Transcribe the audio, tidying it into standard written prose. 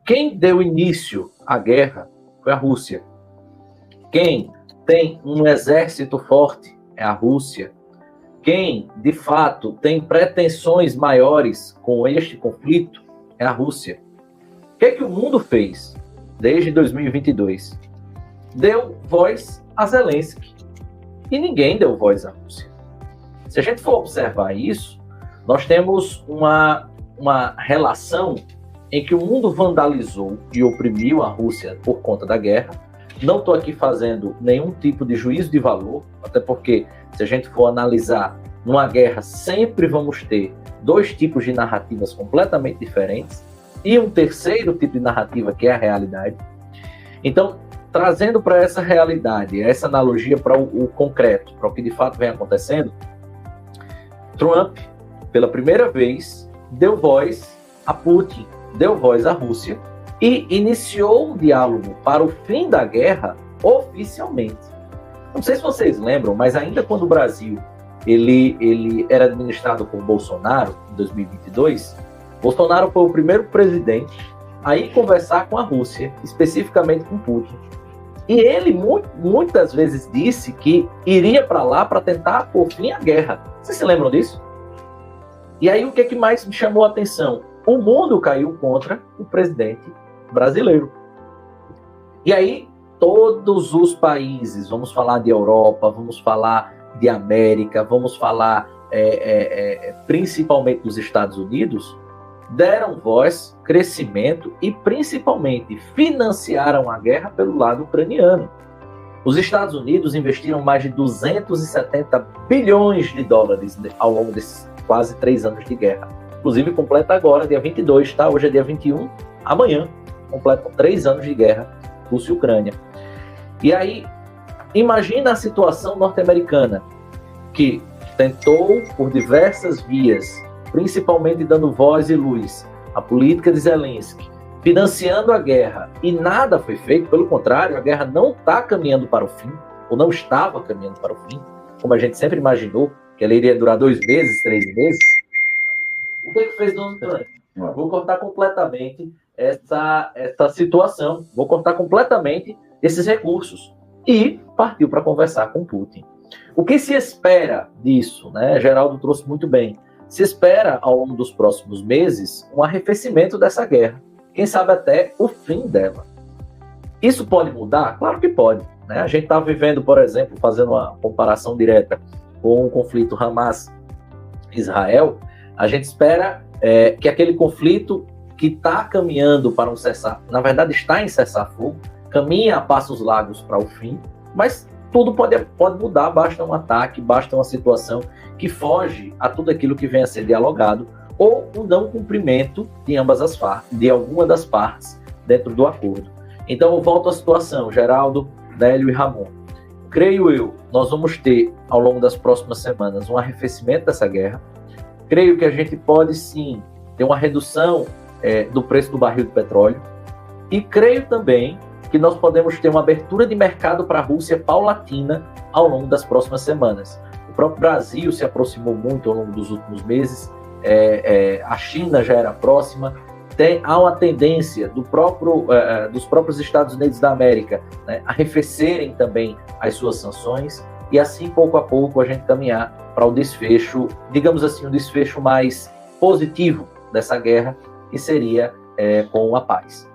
Quem deu início à guerra foi a Rússia. Quem tem um exército forte é a Rússia. Quem, de fato, tem pretensões maiores com este conflito é a Rússia. O que o mundo fez desde 2022? Deu voz a Zelensky. E ninguém deu voz à Rússia. Se a gente for observar isso, nós temos uma relação em que o mundo vandalizou e oprimiu a Rússia por conta da guerra. Não estou aqui fazendo nenhum tipo de juízo de valor, até porque, se a gente for analisar, numa guerra sempre vamos ter dois tipos de narrativas completamente diferentes e um terceiro tipo de narrativa, que é a realidade. Então, trazendo para essa realidade, essa analogia para o concreto, para o que de fato vem acontecendo, Trump, pela primeira vez, deu voz a Putin, deu voz à Rússia e iniciou um diálogo para o fim da guerra oficialmente. Não sei se vocês lembram, mas ainda quando o Brasil ele era administrado por Bolsonaro, em 2022, Bolsonaro foi o primeiro presidente a ir conversar com a Rússia, especificamente com Putin. E ele muitas vezes disse que iria para lá para tentar pôr fim à guerra. Vocês se lembram disso? E aí o que mais me chamou a atenção? O mundo caiu contra o presidente brasileiro. E aí todos os países, vamos falar de Europa, vamos falar de América, vamos falar principalmente dos Estados Unidos, deram voz, crescimento e principalmente financiaram a guerra pelo lado ucraniano. Os Estados Unidos investiram mais de 270 bilhões de dólares ao longo desses quase 3 anos de guerra. Inclusive completa agora, dia 22, tá? Hoje é dia 21, amanhã completam 3 anos de guerra, Rússia e Ucrânia. E aí, imagina a situação norte-americana, que tentou por diversas vias, principalmente dando voz e luz à política de Zelensky, financiando a guerra, e nada foi feito. Pelo contrário, a guerra não está caminhando para o fim, ou não estava caminhando para o fim, como a gente sempre imaginou, que ela iria durar 2 meses, 3 meses. O que fez Donald Trump? Vou cortar completamente essa situação, vou cortar completamente esses recursos, e partiu para conversar com Putin. O que se espera disso, né? Geraldo trouxe muito bem. Se espera, ao longo dos próximos meses, um arrefecimento dessa guerra. Quem sabe até o fim dela. Isso pode mudar? Claro que pode, né? A gente está vivendo, por exemplo, fazendo uma comparação direta com o conflito Hamas-Israel, a gente espera que aquele conflito que está caminhando para um cessar, na verdade está em cessar-fogo, caminha a passos largos para o fim, mas tudo pode mudar, basta um ataque, basta uma situação que foge a tudo aquilo que vem a ser dialogado, ou um não cumprimento de ambas as partes, de alguma das partes dentro do acordo. Então eu volto à situação, Geraldo, Nélio e Ramon. Creio eu, nós vamos ter ao longo das próximas semanas um arrefecimento dessa guerra. Creio que a gente pode sim ter uma redução do preço do barril de petróleo, e creio também que nós podemos ter uma abertura de mercado para a Rússia paulatina ao longo das próximas semamas. O próprio Brasil se aproximou muito ao longo dos últimos meses, a China já era próxima, há uma tendência dos próprios Estados Unidos da América, né, arrefecerem também as suas sanções, e assim, pouco a pouco, a gente caminhar para o desfecho, digamos assim, um desfecho mais positivo dessa guerra, que seria com a paz.